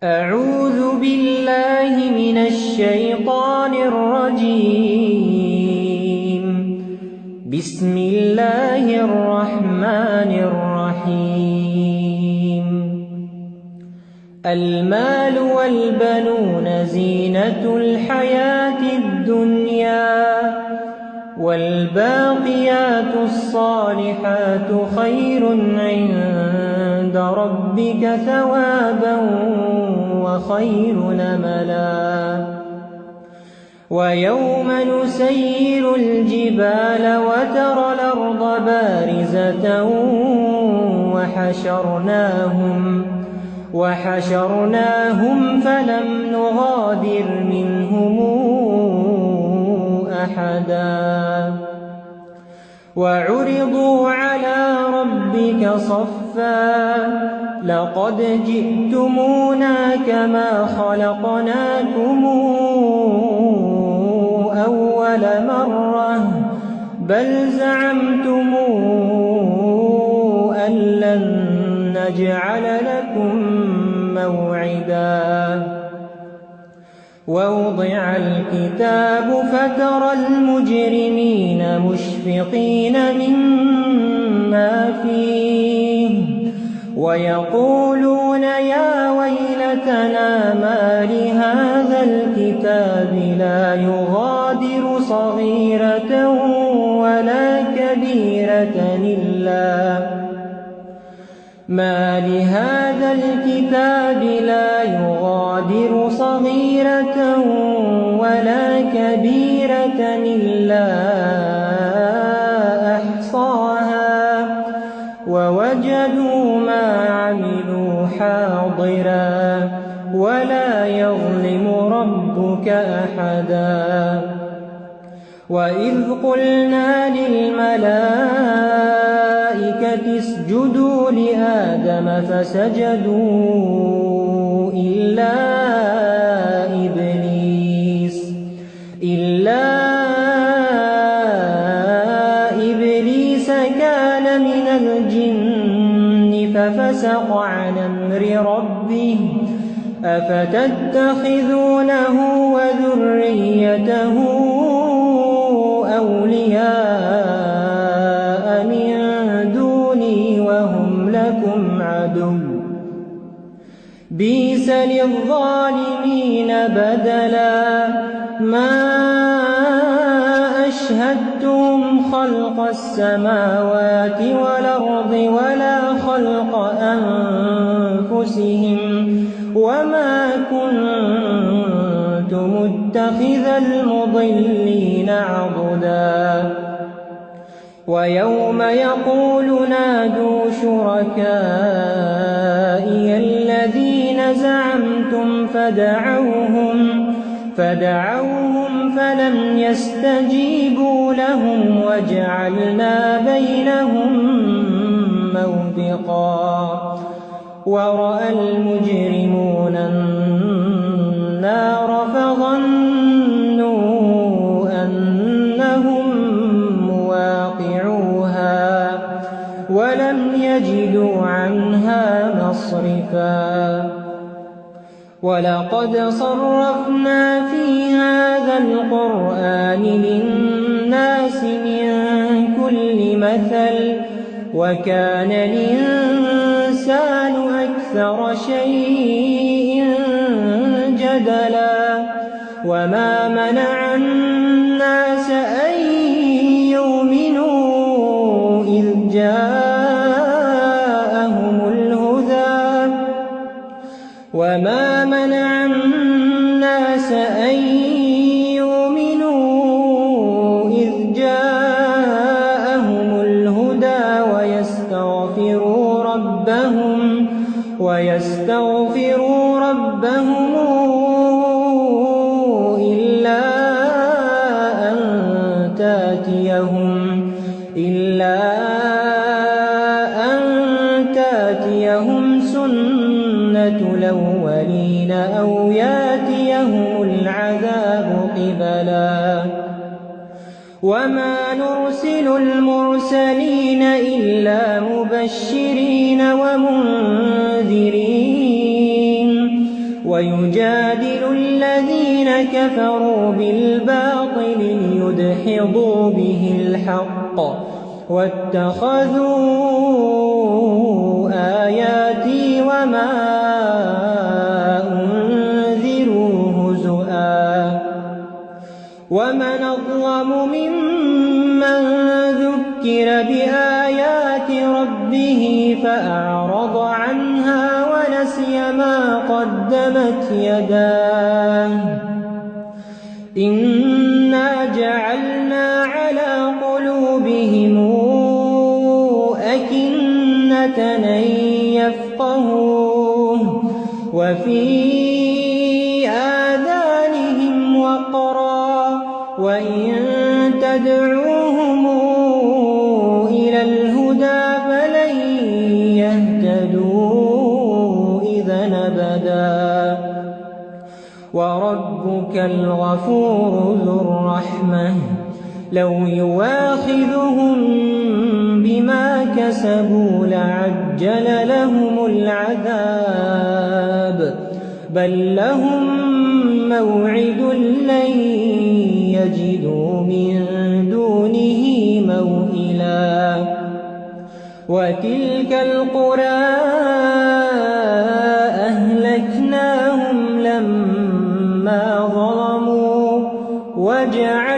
أعوذ بالله من الشيطان الرجيم. بسم الله الرحمن الرحيم. المال والبنون زينة الحياة الدنيا، والباقيات الصالحات خير عند ربك ثوابا وخير أملا. ويوم نسير الجبال وترى الأرض بارزة وحشرناهم فلم نغادر منهم أحدا. وعرضوا على ربك صفا لقد جئتمونا كما خلقناكم أول مرة بل زعمتم أن لن نجعل لكم موعدا. ووضع الكتاب فترى المجرمين مشفقين مما فيه ويقولون يا ويلتنا ما لهذا الكتاب لا يغادر صغيرة ولا كبيرة إلا أحصاها ووجدوا ما عملوا حاضرا ولا يظلم ربك أحدا. وإذ قلنا للملائكة اسجدوا لآدم فسجدوا إلا إبليس كان من الجن ففسق عن أمر ربه أفتتخذونه وذريته أولياء من دوني وهم لكم عدو بئس للظالمين بدلا. ما أشهدتهم خلق السماوات والأرض ولا خلق أنفسهم وما كنت متخذ المضلين عضدا. ويوم يقول نادوا شركائي الذين زعمتم فدعوهم فلم يستجيبوا لهم وجعلنا بينهم موبقا. ورأى المجرمون النار فظنوا أنهم مواقعوها ولم يجدوا عنها مصرفا. ولقد صرفنا في هذا القرآن للناس من كل مثل وكان الإنسان أكثر شيء جدلا. وما منع الناس أن يؤمنوا إذ جاءهم الهدى ويستغفروا ربهم إلا أن تأتيهم سنة الأولين أو يأتيهم العذاب قبلا. وما نرسل المرسلين إلا مبشرين ومنذرين ويجادل الذين كفروا بالباطل ليدحضوا به الحق واتخذوا آياتي وما أنذروا هزؤا ومن أظلم ممن ذكر بآيات ربه فأعرض عنها ونسي ما قدمت يداه إنا جعلنا على قلوبهم أكنة أن يفقهوه وفي آذانهم وقرا وإن تدعوهم إلى الهدى فلن يهتدوا إذا أبدا وربك الغفور ذو الرحمة لو يواخذهم بما كسبوا لعجل لهم العذاب بل لهم موعد لن يجدوا من دونه موئلا وتلك القرى أهلكناهم لما ظلموا وجعلنا